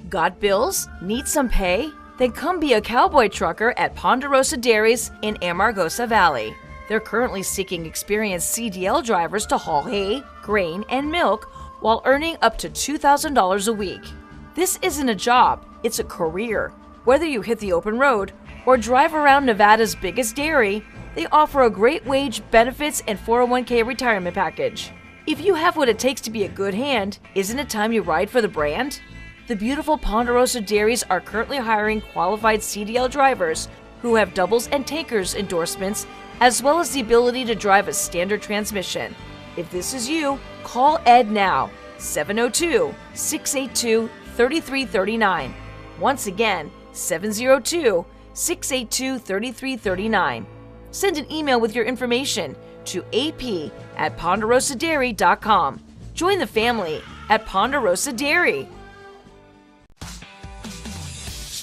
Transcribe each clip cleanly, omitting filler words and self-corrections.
Got bills? Need some pay? Then come be a cowboy trucker at Ponderosa Dairies in Amargosa Valley. They're currently seeking experienced CDL drivers to haul hay, grain, and milk while earning up to $2,000 a week. This isn't a job, it's a career. Whether you hit the open road or drive around Nevada's biggest dairy, they offer a great wage, benefits, and 401k retirement package. If you have what it takes to be a good hand, isn't it time you ride for the brand? The beautiful Ponderosa Dairies are currently hiring qualified CDL drivers who have doubles and tankers endorsements, as well as the ability to drive a standard transmission. If this is you, call Ed now, 702-682-3339. Once again, 702-682-3339. Send an email with your information to ap@ponderosadairy.com. Join the family at Ponderosa Dairy.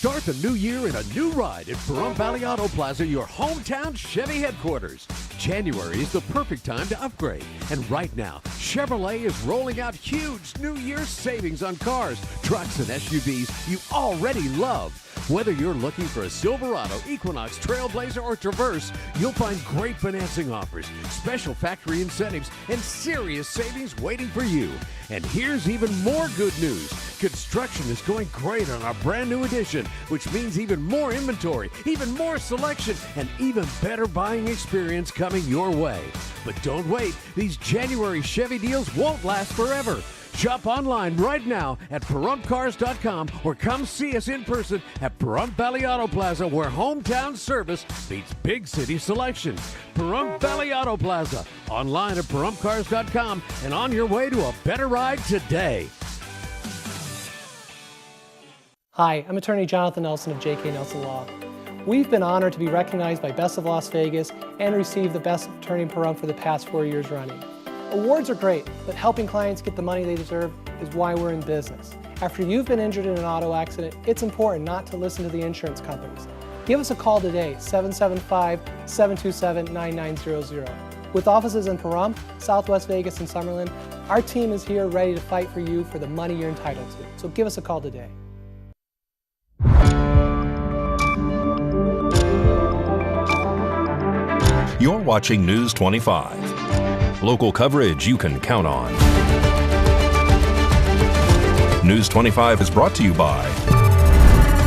Start the new year in a new ride at Pahrump Valley Auto Plaza, your hometown Chevy headquarters. January is the perfect time to upgrade. And right now, Chevrolet is rolling out huge New Year's savings on cars, trucks, and SUVs you already love. Whether you're looking for a Silverado, Equinox, Trailblazer, or Traverse, you'll find great financing offers, special factory incentives, and serious savings waiting for you. And here's even more good news. Construction is going great on our brand new edition, which means even more inventory, even more selection, and even better buying experience coming your way. But don't wait. These January Chevy deals won't last forever. Shop online right now at PaHrumpCars.com or come see us in person at Pahrump Valley Auto Plaza, where hometown service beats big city selection. Pahrump Valley Auto Plaza, online at PaHrumpCars.com, and on your way to a better ride today. Hi, I'm attorney Jonathan Nelson of J.K. Nelson Law. We've been honored to be recognized by Best of Las Vegas and receive the Best Attorney in Pahrump for the past 4 years running. Awards are great, but helping clients get the money they deserve is why we're in business. After you've been injured in an auto accident, it's important not to listen to the insurance companies. Give us a call today, 775-727-9900. With offices in Pahrump, Southwest Vegas, and Summerlin, our team is here ready to fight for you for the money you're entitled to. So give us a call today. You're watching News 25. Local coverage you can count on. News 25 is brought to you by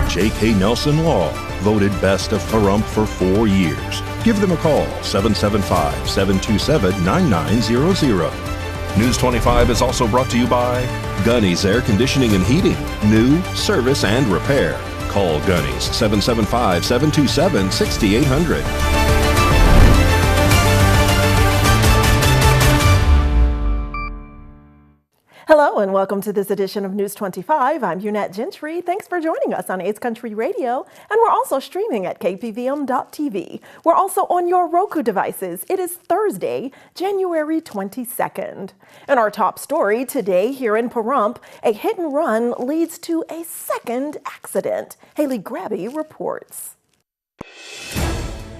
J.K. Nelson Law, voted best of Pahrump for 4 years. Give them a call, 775-727-9900. News 25 is also brought to you by Gunny's Air Conditioning and Heating, new, service, and repair. Call Gunny's, 775-727-6800. Hello and welcome to this edition of News 25. I'm Hunette Gentry. Thanks for joining us on 8th Country Radio, and we're also streaming at KPVM.TV. We're also on your Roku devices. It is Thursday, January 22nd. And our top story today here in Pahrump, a hit and run leads to a second accident. Haley Grabby reports.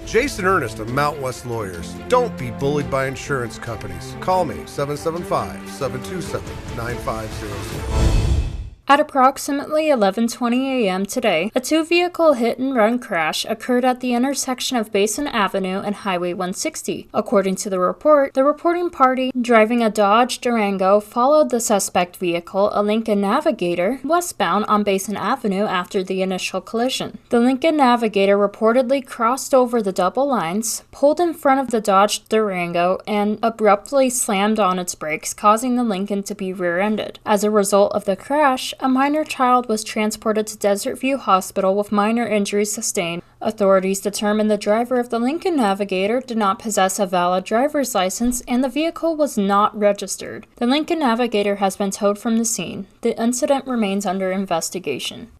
Jason Ernest of Mount West Lawyers. Don't be bullied by insurance companies. Call me, 775-727-9500. At approximately 11:20 a.m. today, a two-vehicle hit-and-run crash occurred at the intersection of Basin Avenue and Highway 160. According to the report, the reporting party, driving a Dodge Durango, followed the suspect vehicle, a Lincoln Navigator, westbound on Basin Avenue after the initial collision. The Lincoln Navigator reportedly crossed over the double lines, pulled in front of the Dodge Durango, and abruptly slammed on its brakes, causing the Lincoln to be rear-ended. As a result of the crash, a minor child was transported to Desert View Hospital with minor injuries sustained. Authorities determined the driver of the Lincoln Navigator did not possess a valid driver's license and the vehicle was not registered. The Lincoln Navigator has been towed from the scene. The incident remains under investigation.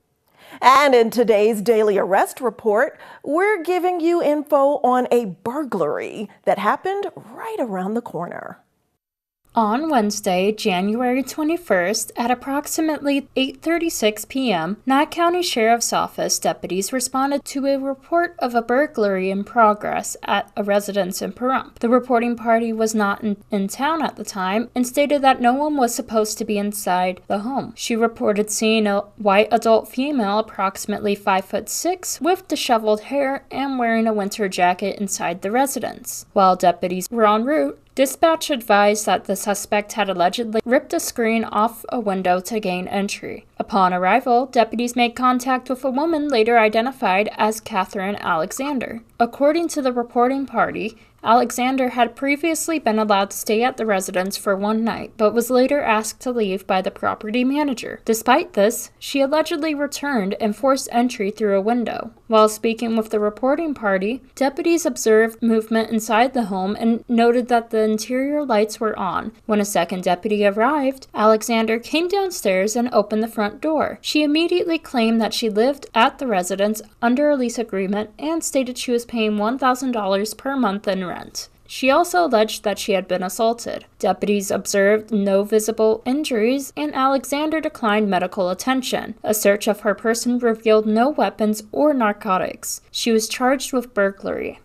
And in today's Daily Arrest Report, we're giving you info on a burglary that happened right around the corner. On Wednesday, January 21st, at approximately 8:36 p.m., Knott County Sheriff's Office deputies responded to a report of a burglary in progress at a residence in Pahrump. The reporting party was not in town at the time and stated that no one was supposed to be inside the home. She reported seeing a white adult female approximately 5'6" with disheveled hair and wearing a winter jacket inside the residence. While deputies were en route, dispatch advised that the suspect had allegedly ripped a screen off a window to gain entry. Upon arrival, deputies made contact with a woman later identified as Catherine Alexander. According to the reporting party, Alexander had previously been allowed to stay at the residence for one night, but was later asked to leave by the property manager. Despite this, she allegedly returned and forced entry through a window. While speaking with the reporting party, deputies observed movement inside the home and noted that the interior lights were on. When a second deputy arrived, Alexander came downstairs and opened the front door. She immediately claimed that she lived at the residence under a lease agreement and stated she was paying $1,000 per month in rent. She also alleged that she had been assaulted. Deputies observed no visible injuries, and Alexander declined medical attention. A search of her person revealed no weapons or narcotics. She was charged with burglary.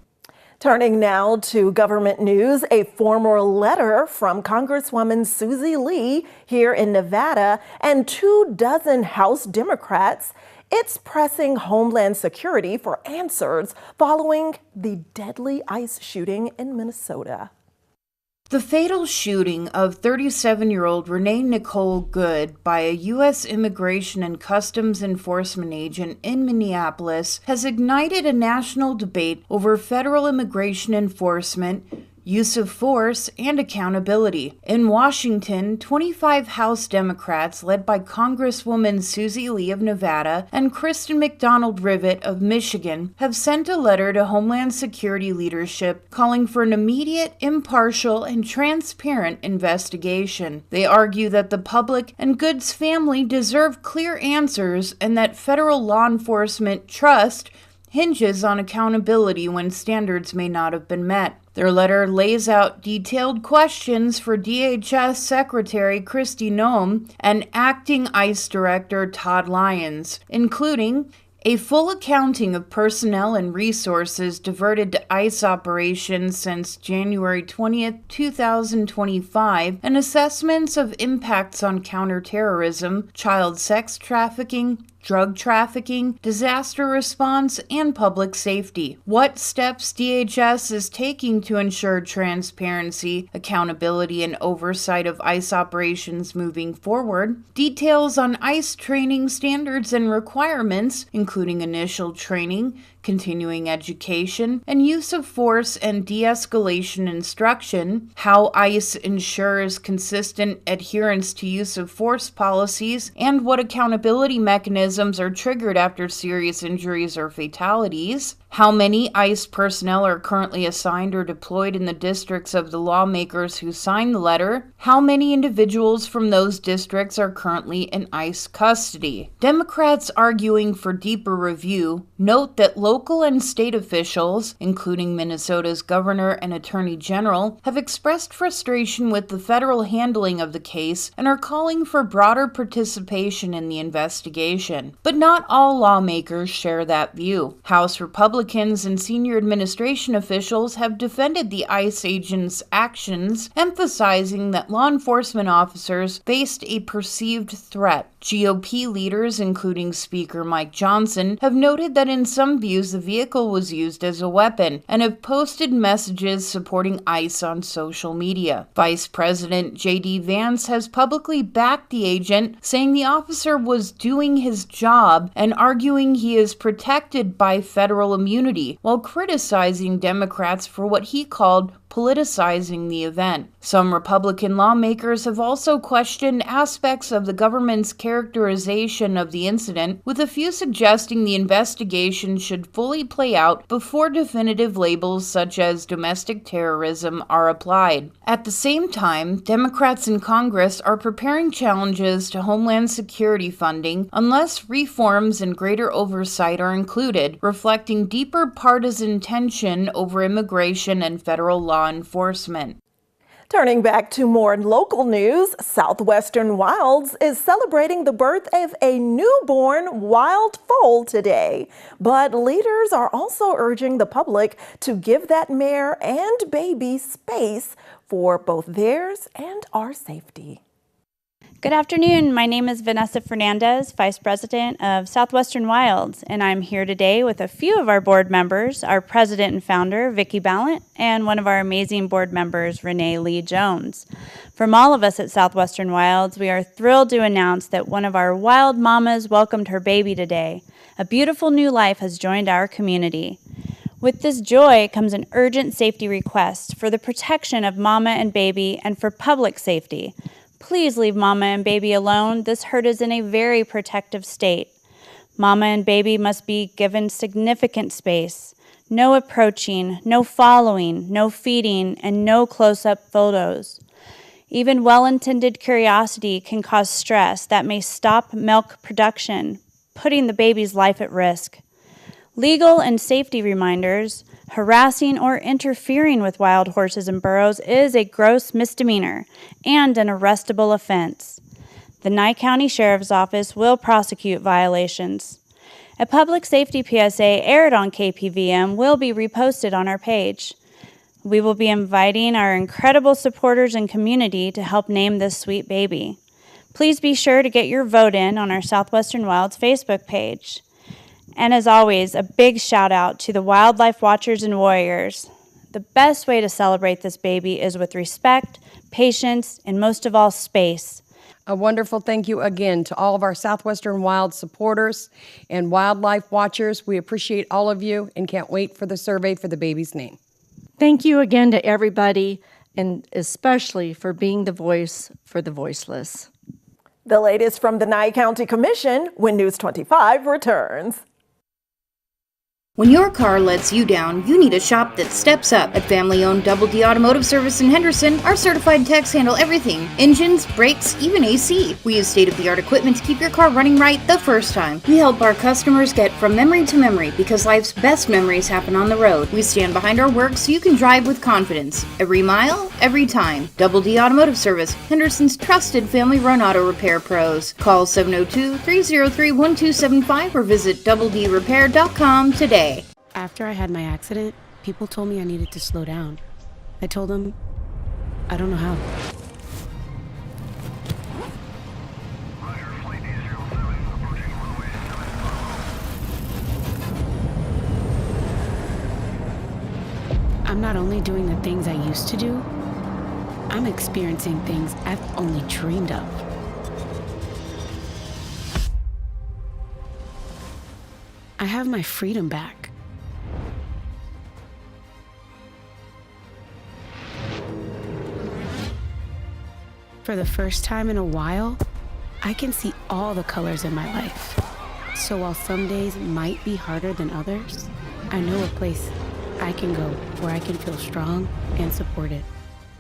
Turning now to government news, a formal letter from Congresswoman Susie Lee here in Nevada and 24 House Democrats. It's pressing Homeland Security for answers following the deadly ICE shooting in Minnesota. The fatal shooting of 37-year-old Renee Nicole Good by a U.S. Immigration and Customs Enforcement agent in Minneapolis has ignited a national debate over federal immigration enforcement, use of force, and accountability. In Washington, 25 House Democrats, led by Congresswoman Susie Lee of Nevada and Kristen McDonald-Rivet of Michigan, have sent a letter to Homeland Security leadership calling for an immediate, impartial, and transparent investigation. They argue that the public and Good's family deserve clear answers and that federal law enforcement trust hinges on accountability when standards may not have been met. Their letter lays out detailed questions for DHS Secretary Kristi Noem and Acting ICE Director Todd Lyons, including a full accounting of personnel and resources diverted to ICE operations since January 20th, 2025, and assessments of impacts on counterterrorism, child sex trafficking, drug trafficking, disaster response, and public safety. What steps DHS is taking to ensure transparency, accountability, and oversight of ICE operations moving forward. Details on ICE training standards and requirements, including initial training, continuing education, and use of force and de-escalation instruction, how ICE ensures consistent adherence to use of force policies, and what accountability mechanisms are triggered after serious injuries or fatalities, how many ICE personnel are currently assigned or deployed in the districts of the lawmakers who signed the letter, how many individuals from those districts are currently in ICE custody. Democrats arguing for deeper review note that local and state officials, including Minnesota's governor and attorney general, have expressed frustration with the federal handling of the case and are calling for broader participation in the investigation. But not all lawmakers share that view. House Republicans and senior administration officials have defended the ICE agents' actions, emphasizing that law enforcement officers faced a perceived threat. GOP leaders, including Speaker Mike Johnson, have noted that in some views the vehicle was used as a weapon and have posted messages supporting ICE on social media. Vice President J.D. Vance has publicly backed the agent, saying the officer was doing his job and arguing he is protected by federal immunity, while criticizing Democrats for what he called politicizing the event. Some Republican lawmakers have also questioned aspects of the government's characterization of the incident, with a few suggesting the investigation should fully play out before definitive labels such as domestic terrorism are applied. At the same time, Democrats in Congress are preparing challenges to Homeland Security funding unless reforms and greater oversight are included, reflecting deeper partisan tension over immigration and federal law enforcement. Turning back to more local news, Southwestern Wilds is celebrating the birth of a newborn wild foal today. But leaders are also urging the public to give that mare and baby space for both theirs and our safety. Good afternoon. My name is Vanessa Fernandez, Vice President of Southwestern Wilds, and I'm here today with a few of our board members, our president and founder, Vicki Ballant, and one of our amazing board members, Renee Lee Jones. From all of us at Southwestern Wilds, we are thrilled to announce that one of our wild mamas welcomed her baby today. A beautiful new life has joined our community. With this joy comes an urgent safety request for the protection of mama and baby and for public safety. Please leave mama and baby alone. This herd is in a very protective state. Mama and baby must be given significant space. No approaching, no following, no feeding, and no close-up photos. Even well-intended curiosity can cause stress that may stop milk production, putting the baby's life at risk. Legal and safety reminders: harassing or interfering with wild horses and burros is a gross misdemeanor and an arrestable offense. The Nye County Sheriff's Office will prosecute violations. A public safety PSA aired on KPVM will be reposted on our page. We will be inviting our incredible supporters and community to help name this sweet baby. Please be sure to get your vote in on our Southwestern Wilds Facebook page. And as always, a big shout out to the wildlife watchers and warriors. The best way to celebrate this baby is with respect, patience, and most of all, space. A wonderful thank you again to all of our Southwestern Wild supporters and wildlife watchers. We appreciate all of you and can't wait for the survey for the baby's name. Thank you again to everybody, and especially for being the voice for the voiceless. The latest from the Nye County Commission when News 25 returns. When your car lets you down, you need a shop that steps up. At family-owned Double D Automotive Service in Henderson, our certified techs handle everything: engines, brakes, even AC. We use state-of-the-art equipment to keep your car running right the first time. We help our customers get from memory to memory because life's best memories happen on the road. We stand behind our work so you can drive with confidence. Every mile, every time. Double D Automotive Service, Henderson's trusted family-run auto repair pros. Call 702-303-1275 or visit doubledrepair.com today. After I had my accident, people told me I needed to slow down. I told them, I don't know how. I'm not only doing the things I used to do, I'm experiencing things I've only dreamed of. I have my freedom back. For the first time in a while, I can see all the colors in my life. So while some days might be harder than others, I know a place I can go where I can feel strong and supported.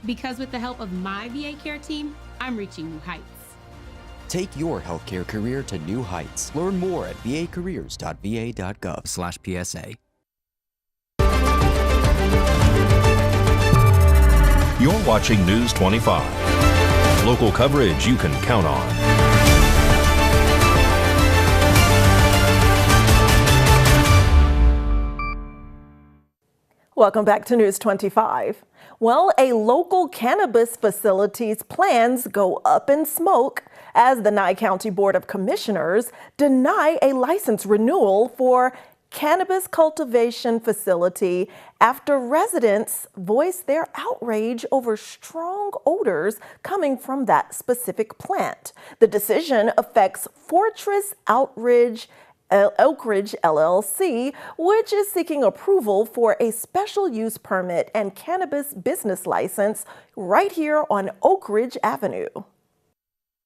Because with the help of my VA care team, I'm reaching new heights. Take your healthcare career to new heights. Learn more at vacareers.va.gov/PSA. You're watching News 25. Local coverage you can count on. Welcome back to News 25. Well, a local cannabis facility's plans go up in smoke as the Nye County Board of Commissioners deny a license renewal for cannabis cultivation facility after residents voiced their outrage over strong odors coming from that specific plant. The decision affects Fortress Oak Ridge LLC, which is seeking approval for a special use permit and cannabis business license right here on Oak Ridge Avenue.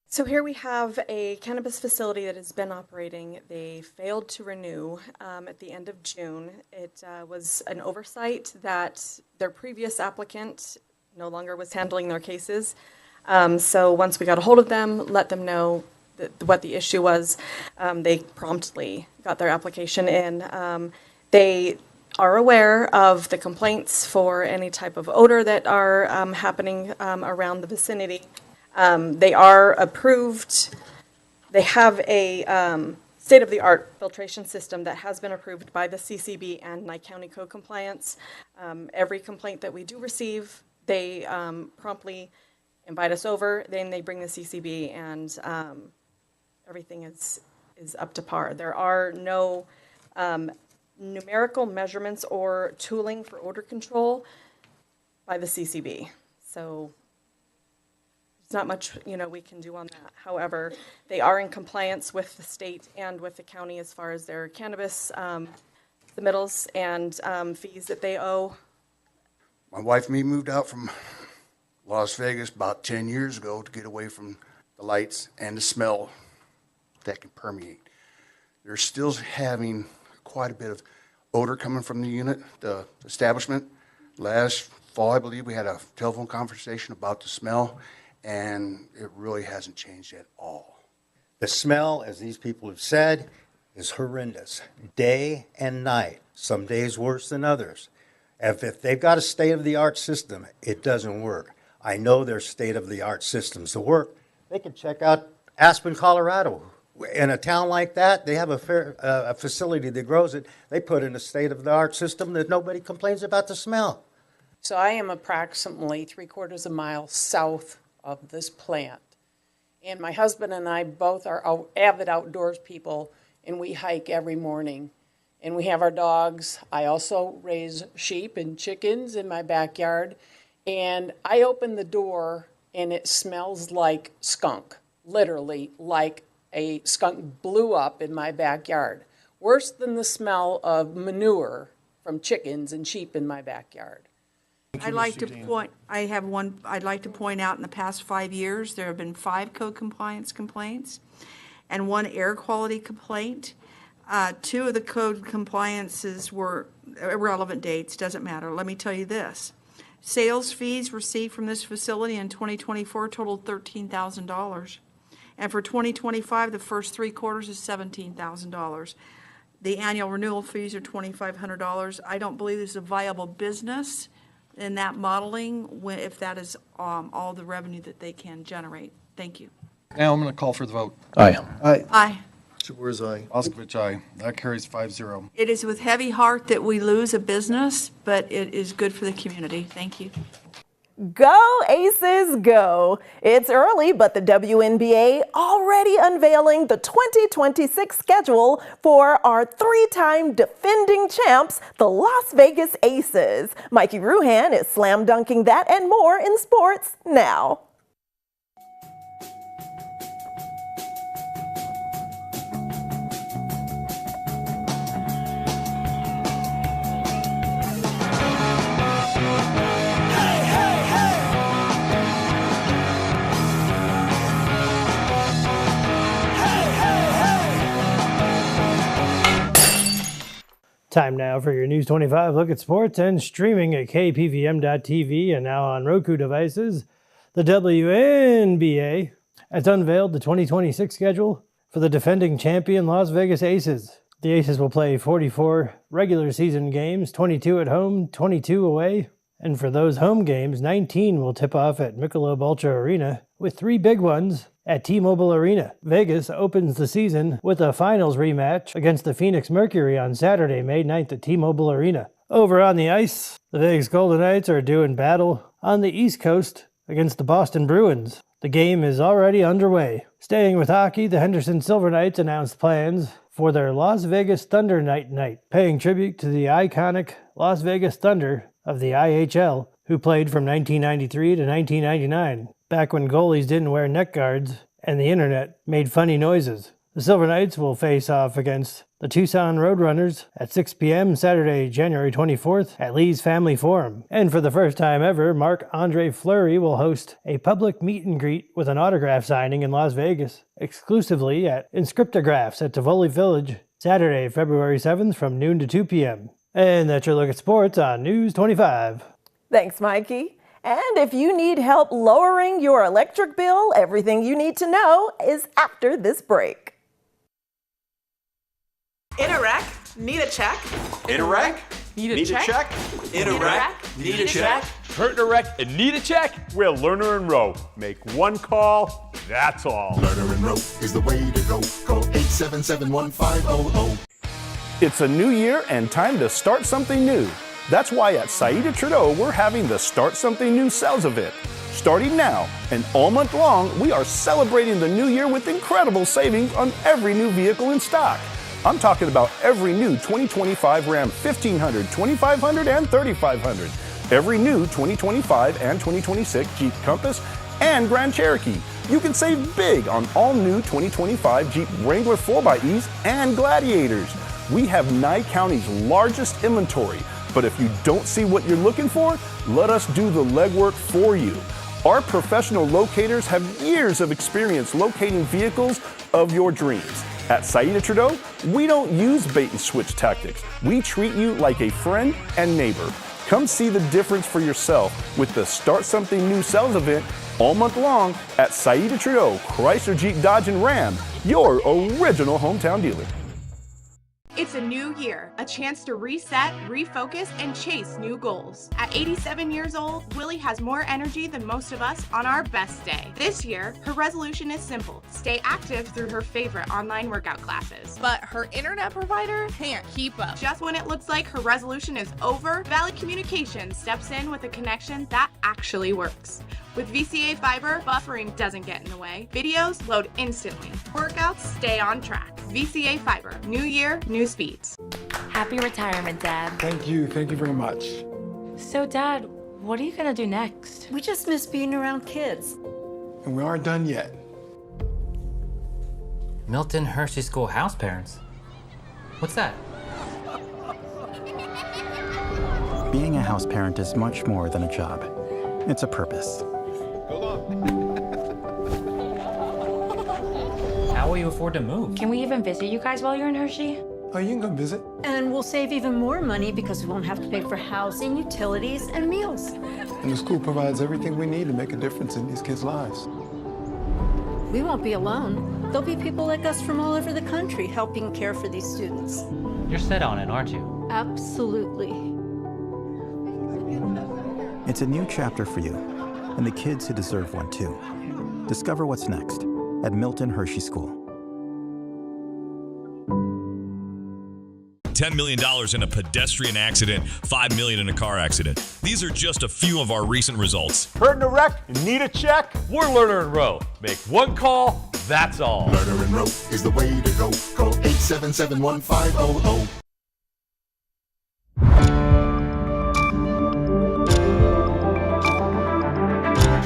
So here we have a cannabis facility that has been operating. They failed to renew at the end of June. It was an oversight that their previous applicant no longer was handling their cases. So once we got a hold of them, let them know what the issue was, they promptly got their application in. They are aware of the complaints for any type of odor that are happening around the vicinity. They are approved. They have a state-of-the-art filtration system that has been approved by the CCB and Nye County Code Compliance. Every complaint that we do receive, they promptly invite us over, then they bring the CCB, and everything is up to par. There are no numerical measurements or tooling for odor control by the CCB. So there's not much, we can do on that. However, they are in compliance with the state and with the county as far as their cannabis submittals and fees that they owe. My wife and me moved out from Las Vegas about 10 years ago to get away from the lights and the smell that can permeate. They're still having quite a bit of odor coming from the unit, the establishment. Last fall, I believe, we had a telephone conversation about the smell, and it really hasn't changed at all. The smell, as these people have said, is horrendous, day and night, some days worse than others. If they've got a state-of-the-art system, it doesn't work. I know their state-of-the-art systems to work. They can check out Aspen, Colorado. In a town like that, they have a facility that grows it. They put in a state-of-the-art system that nobody complains about the smell. So I am approximately 3/4 mile south of this plant. And my husband and I both are avid outdoors people, and we hike every morning. And we have our dogs. I also raise sheep and chickens in my backyard. And I open the door, and it smells like skunk, literally like a skunk blew up in my backyard. Worse than the smell of manure from chickens and sheep in my backyard. I'd like to point out in the past 5 years, there have been 5 code compliance complaints and 1 air quality complaint. 2 of the code compliances were irrelevant dates, doesn't matter. Let me tell you this. Sales fees received from this facility in 2024 totaled $13,000. And for 2025, the first 3 quarters is $17,000. The annual renewal fees are $2,500. I don't believe this is a viable business in that modeling if that is all the revenue that they can generate. Thank you. Now I'm going to call for the vote. Aye. Aye. Aye. Where's aye? Oskovich, aye. That carries 5-0. It is with heavy heart that we lose a business, but it is good for the community. Thank you. Go Aces, go! It's early, but the WNBA already unveiling the 2026 schedule for our 3-time defending champs, the Las Vegas Aces. Mikey Ruhan is slam dunking that and more in sports now. Time now for your News 25 look at sports and streaming at KPVM.TV and now on Roku devices. The WNBA has unveiled the 2026 schedule for the defending champion Las Vegas Aces. The Aces will play 44 regular season games, 22 at home, 22 away. And for those home games, 19 will tip off at Michelob Ultra Arena, with 3 big ones at T-Mobile Arena. Vegas opens the season with a finals rematch against the Phoenix Mercury on Saturday, May 9th at T-Mobile Arena. Over on the ice, the Vegas Golden Knights are doing battle on the East Coast against the Boston Bruins. The game is already underway. Staying with hockey, the Henderson Silver Knights announced plans for their Las Vegas Thunder Night, paying tribute to the iconic Las Vegas Thunder of the IHL, who played from 1993 to 1999, back when goalies didn't wear neck guards and the internet made funny noises. The Silver Knights will face off against the Tucson Roadrunners at 6 p.m. Saturday, January 24th at Lee's Family Forum. And for the first time ever, Marc-Andre Fleury will host a public meet and greet with an autograph signing in Las Vegas, exclusively at Inscriptographs at Tivoli Village, Saturday, February 7th from noon to 2 p.m. And that's your look at sports on News 25. Thanks, Mikey. And if you need help lowering your electric bill, everything you need to know is after this break. In a wreck? Need a check? In a wreck? Need a check? In a wreck? Need a check? Hurt in a wreck and need a check? We're Lerner and Rowe. Make one call, that's all. Lerner and Rowe is the way to go. Call 877-1500. It's a new year and time to start something new. That's why at Saida Trudeau, we're having the Start Something New sales event. Starting now and all month long, we are celebrating the new year with incredible savings on every new vehicle in stock. I'm talking about every new 2025 Ram 1500, 2500, and 3500. Every new 2025 and 2026 Jeep Compass and Grand Cherokee. You can save big on all new 2025 Jeep Wrangler 4xEs and Gladiators. We have Nye County's largest inventory, but if you don't see what you're looking for, let us do the legwork for you. Our professional locators have years of experience locating vehicles of your dreams. At Saida Trudeau, we don't use bait and switch tactics. We treat you like a friend and neighbor. Come see the difference for yourself with the Start Something New sales event all month long at Saida Trudeau, Chrysler, Jeep, Dodge, and Ram, your original hometown dealer. It's a new year, a chance to reset, refocus, and chase new goals. At 87 years old, Willie has more energy than most of us on our best day. This year, her resolution is simple: stay active through her favorite online workout classes. But her internet provider can't keep up. Just when it looks like her resolution is over, Valley Communications steps in with a connection that actually works. With VCA Fiber, buffering doesn't get in the way. Videos load instantly. Workouts stay on track. VCA Fiber. New year, new speeds. Happy retirement, Dad. Thank you very much. So, Dad, what are you gonna do next? We just miss being around kids. And we aren't done yet. Milton Hershey School house parents? What's that? Being a house parent is much more than a job. It's a purpose. How will you afford to move? Can we even visit you guys while you're in Hershey? Oh, you can come visit. And we'll save even more money because we won't have to pay for housing, utilities, and meals. And the school provides everything we need to make a difference in these kids' lives. We won't be alone. There'll be people like us from all over the country helping care for these students. You're set on it, aren't you? Absolutely. It's a new chapter for you, and the kids who deserve one too. Discover what's next at Milton Hershey School. $10 million in a pedestrian accident, $5 million in a car accident. These are just a few of our recent results. Hurt in a wreck and need a check? We're Lerner and Rowe. Make one call, that's all. Lerner and Rowe is the way to go. Call 877-1500.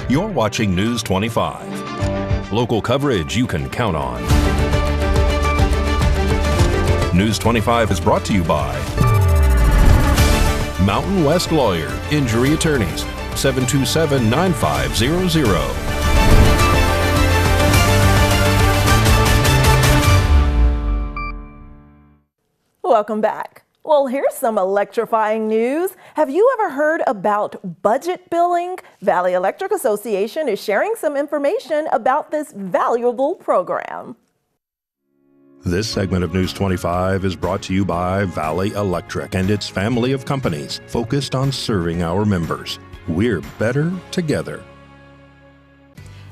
You're watching News 25. Local coverage you can count on. News 25 is brought to you by Mountain West Lawyer, Injury Attorneys, 727-9500. Welcome back. Well, here's some electrifying news. Have you ever heard about budget billing? Valley Electric Association is sharing some information about this valuable program. This segment of News 25 is brought to you by Valley Electric and its family of companies focused on serving our members. We're better together.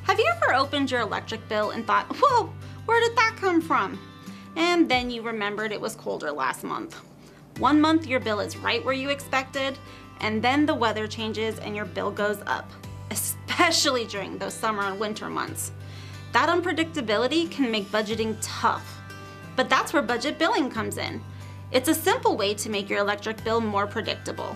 Have you ever opened your electric bill and thought, whoa, where did that come from? And then you remembered it was colder last month. 1 month your bill is right where you expected, and then the weather changes and your bill goes up, especially during those summer and winter months. That unpredictability can make budgeting tough. But that's where budget billing comes in. It's a simple way to make your electric bill more predictable.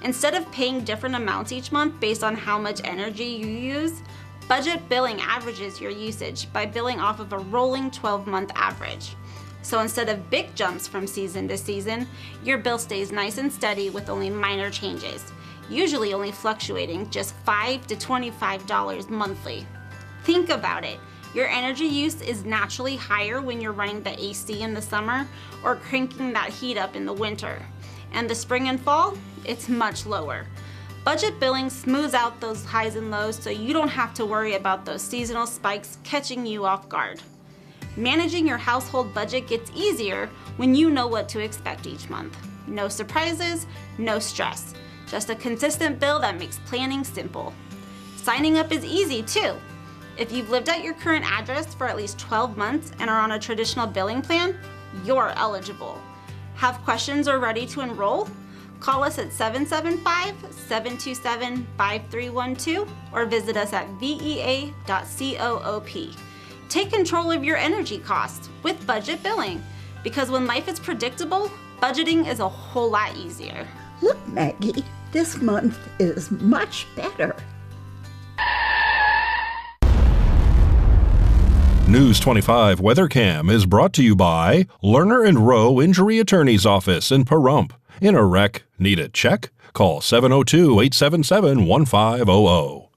Instead of paying different amounts each month based on how much energy you use, budget billing averages your usage by billing off of a rolling 12-month average. So instead of big jumps from season to season, your bill stays nice and steady with only minor changes, usually only fluctuating just $5 to $25 monthly. Think about it. Your energy use is naturally higher when you're running the AC in the summer or cranking that heat up in the winter. And the spring and fall, it's much lower. Budget billing smooths out those highs and lows so you don't have to worry about those seasonal spikes catching you off guard. Managing your household budget gets easier when you know what to expect each month. No surprises, no stress. Just a consistent bill that makes planning simple. Signing up is easy too. If you've lived at your current address for at least 12 months and are on a traditional billing plan, you're eligible. Have questions or ready to enroll? Call us at 775-727-5312 or visit us at vea.coop. Take control of your energy costs with budget billing, because when life is predictable, budgeting is a whole lot easier. Look, Maggie, this month is much better. News 25 WeatherCam is brought to you by Lerner and Rowe Injury Attorney's Office in Pahrump. In a wreck, need a check? Call 702-877-1500.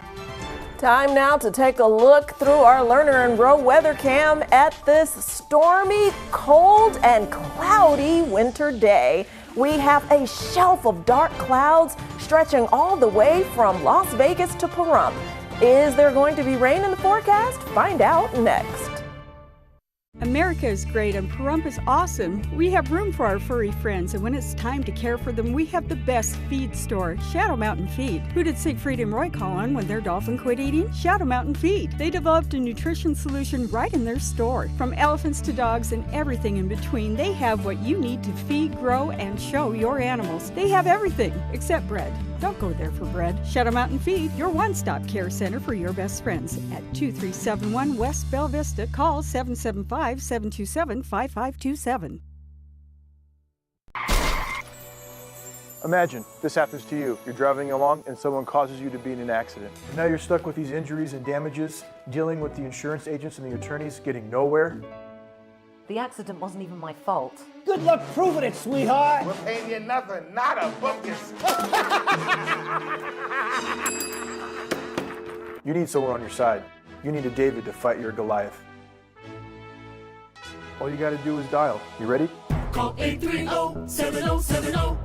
Time now to take a look through our Lerner and Rowe weather cam at this stormy, cold, and cloudy winter day. We have a shelf of dark clouds stretching all the way from Las Vegas to Pahrump. Is there going to be rain in the forecast? Find out next. America is great and Pahrump is awesome. We have room for our furry friends, and when it's time to care for them, we have the best feed store, Shadow Mountain Feed. Who did Siegfried and Roy call on when their dolphin quit eating? Shadow Mountain Feed. They developed a nutrition solution right in their store. From elephants to dogs and everything in between, they have what you need to feed, grow, and show your animals. They have everything except bread. Don't go there for bread. Shadow Mountain Feed, your one-stop care center for your best friends. At 2371 West Bella Vista, call 775-727-5527. Imagine this happens to you. You're driving along and someone causes you to be in an accident. And now you're stuck with these injuries and damages, dealing with the insurance agents and the attorneys, getting nowhere. The accident wasn't even my fault. Good luck proving it, sweetheart. We're paying you nothing, not a buckus. You need someone on your side. You need a David to fight your Goliath. All you gotta do is dial. You ready? Call 830-7070.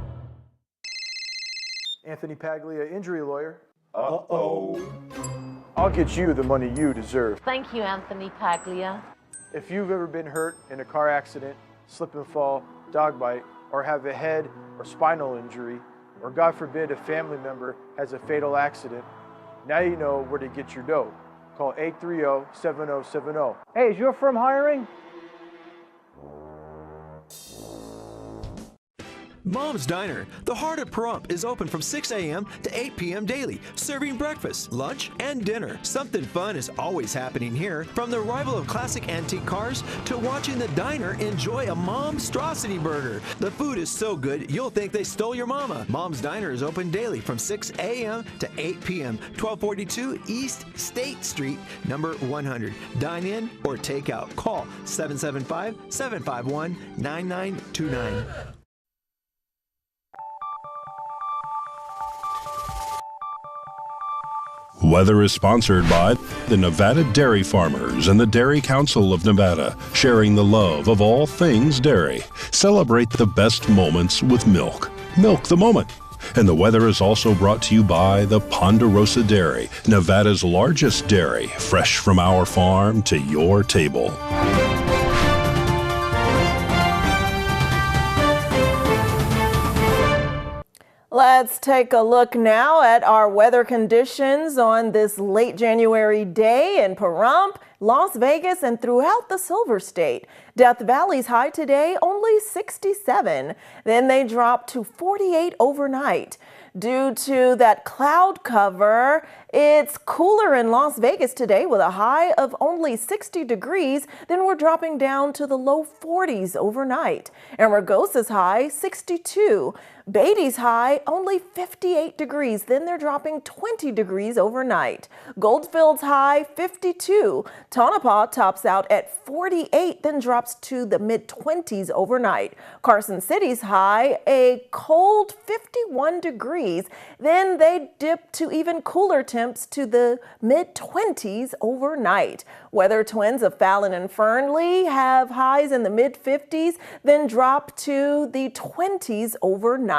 Anthony Paglia, injury lawyer. Uh-oh. I'll get you the money you deserve. Thank you, Anthony Paglia. If you've ever been hurt in a car accident, slip and fall, dog bite, or have a head or spinal injury, or God forbid a family member has a fatal accident, now you know where to get your dough. Call 830-7070. Hey, is your firm hiring? Mom's Diner, the heart of Pahrump, is open from 6 a.m. to 8 p.m. daily, serving breakfast, lunch, and dinner. Something fun is always happening here, from the arrival of classic antique cars to watching the diner enjoy a Momstrosity burger. The food is so good, you'll think they stole your mama. Mom's Diner is open daily from 6 a.m. to 8 p.m., 1242 East State Street, number 100. Dine in or take out. Call 775-751-9929. Weather is sponsored by the Nevada Dairy Farmers and the Dairy Council of Nevada, sharing the love of all things dairy. Celebrate the best moments with milk. Milk the moment. And the weather is also brought to you by the Ponderosa Dairy, Nevada's largest dairy, fresh from our farm to your table. Let's take a look now at our weather conditions on this late January day in Pahrump, Las Vegas, and throughout the Silver State. Death Valley's high today, only 67. Then they drop to 48 overnight. Due to that cloud cover, it's cooler in Las Vegas today with a high of only 60 degrees. Then we're dropping down to the low 40s overnight. And Ragosa's high, 62. Beatty's high, only 58 degrees. Then they're dropping 20 degrees overnight. Goldfield's high, 52. Tonopah tops out at 48, then drops to the mid-20s overnight. Carson City's high, a cold 51 degrees. Then they dip to even cooler temps to the mid-20s overnight. Weather twins of Fallon and Fernley have highs in the mid-50s, then drop to the 20s overnight.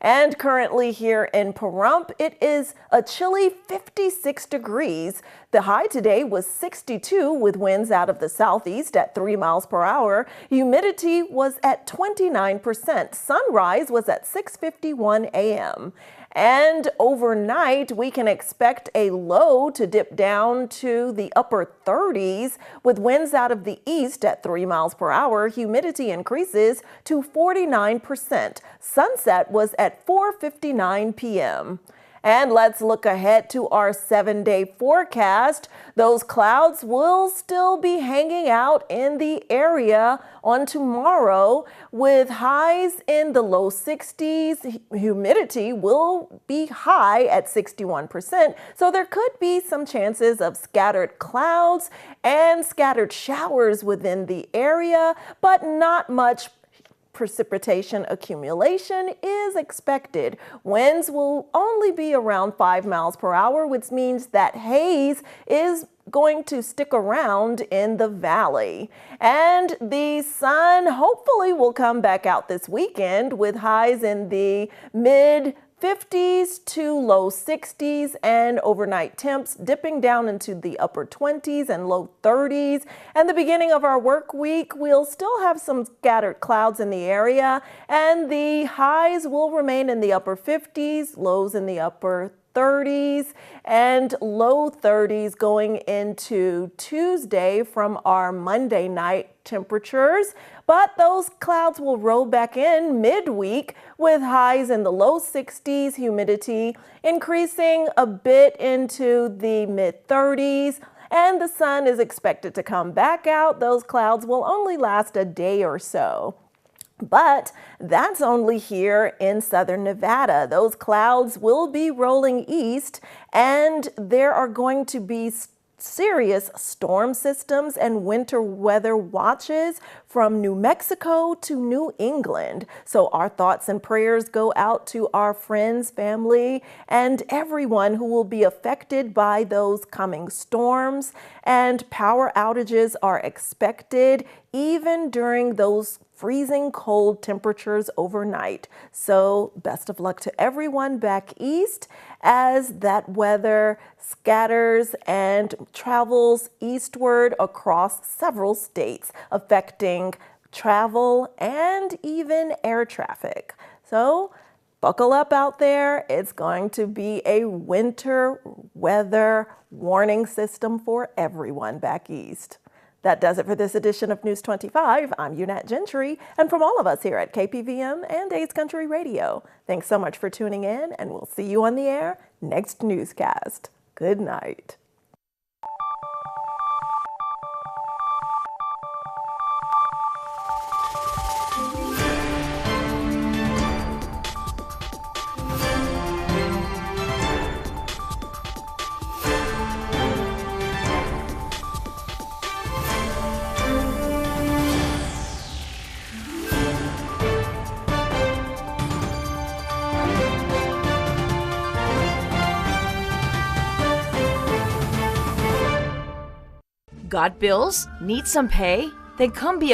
And currently here in Pahrump, it is a chilly 56 degrees. The high today was 62 with winds out of the southeast at 3 miles per hour. Humidity was at 29%. Sunrise was at 6:51 a.m. And overnight, we can expect a low to dip down to the upper 30s with winds out of the east at 3 miles per hour. Humidity increases to 49%. Sunset was at 4:59 p.m. And let's look ahead to our 7-day forecast. Those clouds will still be hanging out in the area on tomorrow with highs in the low 60s. Humidity will be high at 61%. So there could be some chances of scattered clouds and scattered showers within the area, but not much precipitation accumulation is expected. Winds will only be around 5 miles per hour, which means that haze is going to stick around in the valley. And the sun hopefully will come back out this weekend with highs in the mid 50s to low 60s and overnight temps dipping down into the upper 20s and low 30s. And the beginning of our work week, we'll still have some scattered clouds in the area, and the highs will remain in the upper 50s, lows in the upper 30s and low 30s going into Tuesday from our Monday night temperatures. But those clouds will roll back in midweek with highs in the low 60s, humidity increasing a bit into the mid 30s. And the sun is expected to come back out. Those clouds will only last a day or so. But that's only here in southern Nevada. Those clouds will be rolling east, and there are going to be serious storm systems and winter weather watches from New Mexico to New England. So our thoughts and prayers go out to our friends, family, and everyone who will be affected by those coming storms. And power outages are expected even during those freezing cold temperatures overnight. So best of luck to everyone back east as that weather scatters and travels eastward across several states, affecting travel and even air traffic. So buckle up out there. It's going to be a winter weather warning system for everyone back east. That does it for this edition of News 25. I'm Unat Gentry, and from all of us here at KPVM and A's Country Radio, thanks so much for tuning in, and we'll see you on the air next newscast. Good night. Got bills? Need some pay? Then come be a